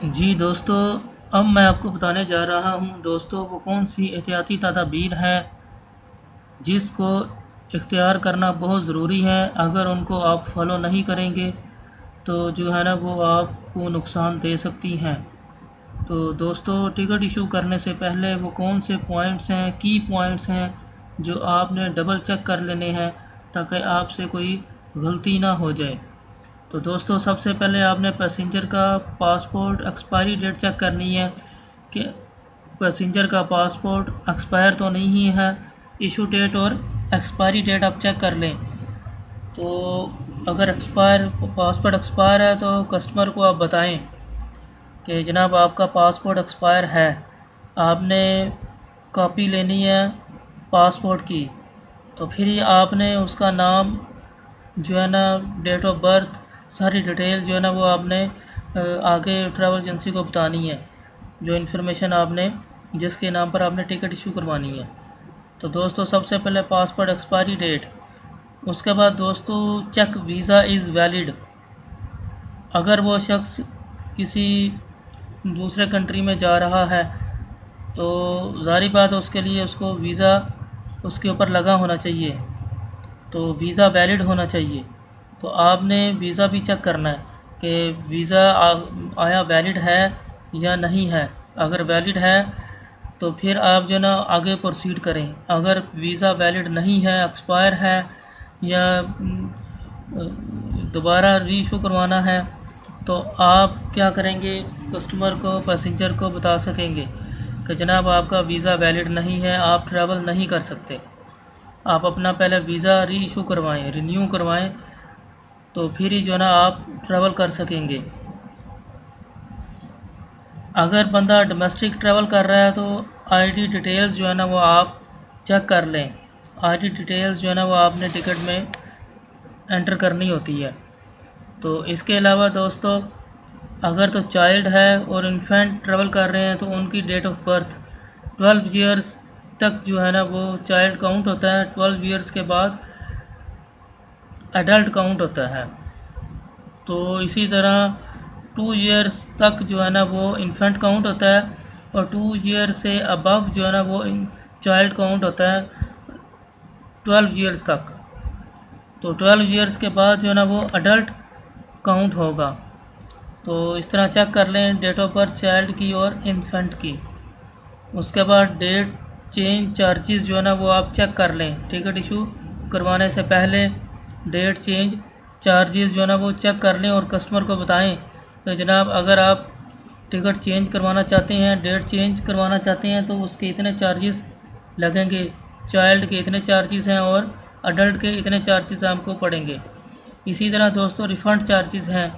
जी दोस्तों, अब मैं आपको बताने जा रहा हूँ दोस्तों वो कौन सी एहतियाती तदाबीर है जिसको इख्तियार करना बहुत ज़रूरी है। अगर उनको आप फॉलो नहीं करेंगे तो जो है ना वो आपको नुकसान दे सकती हैं। तो दोस्तों, टिकट इशू करने से पहले वो कौन से पॉइंट्स हैं, की पॉइंट्स हैं जो आपने डबल चेक कर लेने हैं ताकि आपसे कोई गलती ना हो जाए। तो दोस्तों, सबसे पहले आपने पैसेंजर का पासपोर्ट एक्सपायरी डेट चेक करनी है कि पैसेंजर का पासपोर्ट एक्सपायर तो नहीं है। इशू डेट और एक्सपायरी डेट आप चेक कर लें। तो अगर पासपोर्ट एक्सपायर है तो कस्टमर को आप बताएं कि जनाब आपका पासपोर्ट एक्सपायर है, आपने कॉपी लेनी है पासपोर्ट की। तो फिर ही आपने उसका नाम जो है ना, डेट ऑफ बर्थ, सारी डिटेल जो है ना वो आपने आगे ट्रैवल एजेंसी को बतानी है, जो इन्फॉर्मेशन आपने जिसके नाम पर आपने टिकट इशू करवानी है। तो दोस्तों, सबसे पहले पासपोर्ट एक्सपायरी डेट, उसके बाद दोस्तों चेक वीज़ा इज़ वैलिड। अगर वो शख्स किसी दूसरे कंट्री में जा रहा है तो ज़ाहिर बात है उसके लिए उसको वीज़ा उसके ऊपर लगा होना चाहिए, तो वीज़ा वैलिड होना चाहिए। तो आपने वीज़ा भी चेक करना है कि वीज़ा आया वैलिड है या नहीं है। अगर वैलिड है तो फिर आप जो ना आगे प्रोसीड करें। अगर वीज़ा वैलिड नहीं है, एक्सपायर है या दोबारा रीइशू करवाना है, तो आप क्या करेंगे, कस्टमर को, पैसेंजर को बता सकेंगे कि जनाब आपका वीज़ा वैलिड नहीं है, आप ट्रैवल नहीं कर सकते। आप अपना पहले वीज़ा री इशू करवाएँ, रिन्यू करवाएँ, तो फिर ही जो है ना आप ट्रैवल कर सकेंगे। अगर बंदा डोमेस्टिक ट्रैवल कर रहा है तो आईडी डिटेल्स जो है ना वो आप चेक कर लें। आईडी डिटेल्स जो है ना वो आपने टिकट में एंटर करनी होती है। तो इसके अलावा दोस्तों, अगर तो चाइल्ड है और इन्फेंट ट्रैवल कर रहे हैं तो उनकी डेट ऑफ बर्थ 12 ईयर्स तक जो है ना वो चाइल्ड काउंट होता है। 12 ईयर्स के बाद एडल्ट काउंट होता है। तो इसी तरह 2 ईयर्स तक जो है ना वो इन्फेंट काउंट होता है और 2 ईयर से अबव जो है ना वो चाइल्ड काउंट होता है 12 ईयर्स तक। तो 12 ईयर्स के बाद जो है ना वो अडल्ट काउंट होगा। तो इस तरह चेक कर लें डेट ऑफ बर्थ चाइल्ड की और इन्फेंट की। उसके बाद डेट चेंज चार्जेस जो है ना वो आप चेक कर लें। टिकट इशू करवाने से पहले डेट चेंज चार्जेस जो है ना वो चेक कर लें और कस्टमर को बताएं कि जनाब अगर आप टिकट चेंज करवाना चाहते हैं, डेट चेंज करवाना चाहते हैं तो उसके इतने चार्जेस लगेंगे, चाइल्ड के इतने चार्जेस हैं और अडल्ट के इतने चार्जेस आपको पड़ेंगे। इसी तरह दोस्तों रिफ़ंड चार्जेस हैं।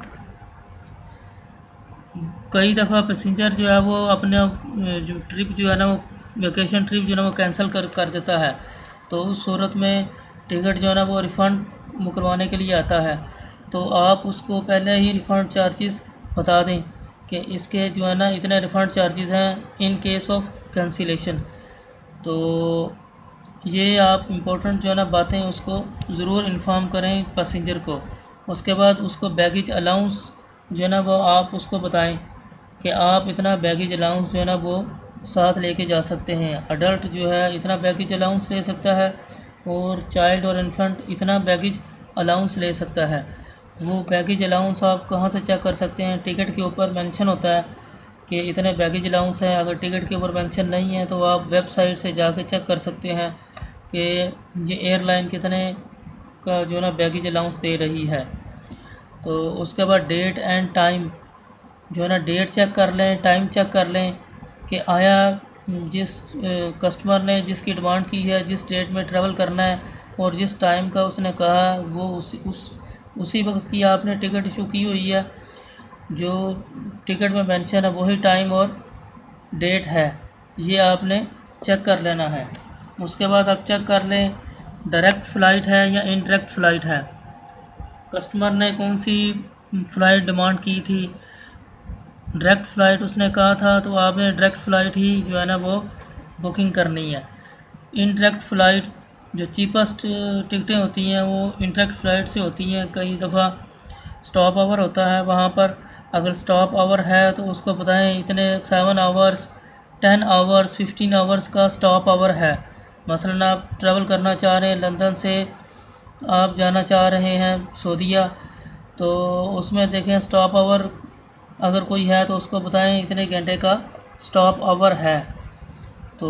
कई दफ़ा पैसेंजर जो है वो अपने जो ट्रिप जो है ना वो वेकेशन ट्रिप जो है ना वो कैंसिल कर देता है। तो उस सूरत में टिकट जो है ना वो रिफ़ंड वो करवाने के लिए आता है। तो आप उसको पहले ही रिफ़ंड चार्जेस बता दें कि इसके जो है ना इतने रिफ़ंड चार्जेस हैं इन केस ऑफ कैंसिलेशन। तो ये आप इम्पोर्टेंट जो है ना बातें उसको ज़रूर इन्फॉर्म करें पैसेंजर को। उसके बाद उसको बैगेज अलाउंस जो है ना वो आप उसको बताएं कि आप इतना बैगेज अलाउंस जो है ना वो साथ लेके जा सकते हैं। अडल्ट जो है इतना बैगेज अलाउंस ले सकता है और चाइल्ड और इन्फेंट इतना बैगेज अलाउंस ले सकता है। वो बैगेज अलाउंस आप कहाँ से चेक कर सकते हैं, टिकट के ऊपर मेंशन होता है कि इतने बैगेज अलाउंस हैं। अगर टिकट के ऊपर मेंशन नहीं है तो आप वेबसाइट से जाके चेक कर सकते हैं कि ये एयरलाइन कितने का जो है ना बैगेज अलाउंस दे रही है। तो उसके बाद डेट एंड टाइम जो है ना डेट चेक कर लें, टाइम चेक कर लें कि आया जिस कस्टमर ने जिसकी डिमांड की है, जिस डेट में ट्रैवल करना है और जिस टाइम का उसने कहा वो उसी वक्त की आपने टिकट इशू की हुई है। जो टिकट में मेंशन है वही टाइम और डेट है, ये आपने चेक कर लेना है। उसके बाद आप चेक कर लें डायरेक्ट फ़्लाइट है या इनडायरेक्ट फ़्लाइट है। कस्टमर ने कौन सी फ़्लाइट डिमांड की थी। डायरेक्ट फ़्लाइट उसने कहा था तो आपने डायरेक्ट फ़्लाइट ही जो है ना वो बुकिंग करनी है। इनडायरेक्ट फ़्लाइट जो चीपेस्ट टिकटें होती हैं वो इनडायरेक्ट फ़्लाइट से होती हैं। कई दफ़ा स्टॉप आवर होता है, वहाँ पर अगर स्टॉप आवर है तो उसको बताएं इतने 7 आवर्स, 10 आवर्स, 15 आवर्स का स्टॉप आवर है। मसलन आप ट्रैवल करना चाह रहे हैं, लंदन से आप जाना चाह रहे हैं सऊदीया, तो उसमें देखें स्टॉप आवर अगर कोई है तो उसको बताएं इतने घंटे का स्टॉप आवर है। तो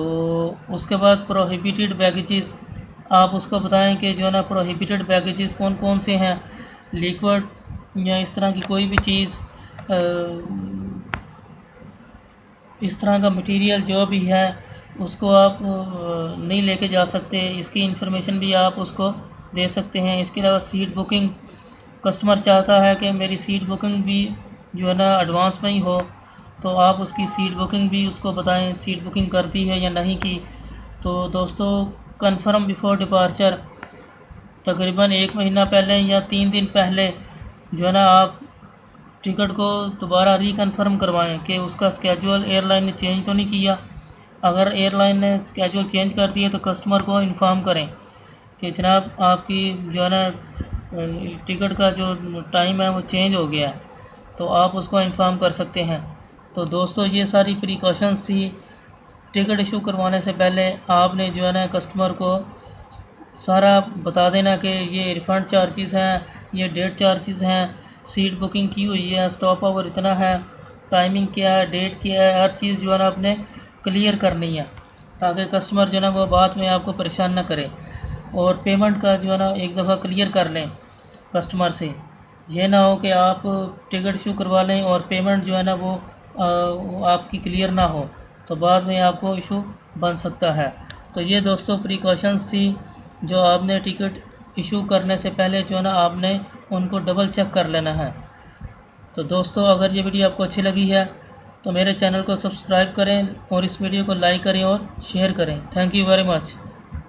उसके बाद प्रोहिबिटेड बैगेजेस, आप उसको बताएं कि जो है ना प्रोहिबिटेड बैगेजेस कौन कौन से हैं, लिक्विड या इस तरह की कोई भी चीज़, इस तरह का मटेरियल जो भी है उसको आप नहीं लेके जा सकते, इसकी इन्फॉर्मेशन भी आप उसको दे सकते हैं। इसके अलावा सीट बुकिंग, कस्टमर चाहता है कि मेरी सीट बुकिंग भी जो है ना एडवांस में ही हो, तो आप उसकी सीट बुकिंग भी उसको बताएं, सीट बुकिंग कर दी है या नहीं की। तो दोस्तों कंफर्म बिफोर डिपार्चर, तकरीबन 1 महीना पहले या 3 दिन पहले जो है ना आप टिकट को दोबारा रिकन्फर्म करवाएं कि उसका स्केजूल एयरलाइन ने चेंज तो नहीं किया। अगर एयरलाइन ने स्केजूल चेंज कर दिया तो कस्टमर को इन्फॉर्म करें कि जनाब आपकी जो है ना टिकट का जो टाइम है वो चेंज हो गया है, तो आप उसको इन्फॉर्म कर सकते हैं। तो दोस्तों ये सारी प्रिकॉशंस थी। टिकट इशू करवाने से पहले आपने जो है ना कस्टमर को सारा बता देना कि ये रिफ़ंड चार्जेस हैं, ये डेट चार्जेस हैं, सीट बुकिंग की हुई है, स्टॉप आवर इतना है, टाइमिंग क्या है, डेट क्या है, हर चीज़ जो है ना आपने क्लियर करनी है, ताकि कस्टमर जो है ना वो बाद में आपको परेशान ना करे। और पेमेंट का जो है ना एक दफ़ा क्लियर कर लें कस्टमर से, ये ना हो कि आप टिकट इशू करवा लें और पेमेंट जो है ना वो आपकी क्लियर ना हो, तो बाद में आपको इशू बन सकता है। तो ये दोस्तों प्रिकॉशंस थी जो आपने टिकट इशू करने से पहले जो है ना आपने उनको डबल चेक कर लेना है। तो दोस्तों अगर ये वीडियो आपको अच्छी लगी है तो मेरे चैनल को सब्सक्राइब करें और इस वीडियो को लाइक करें और शेयर करें। Thank you very much.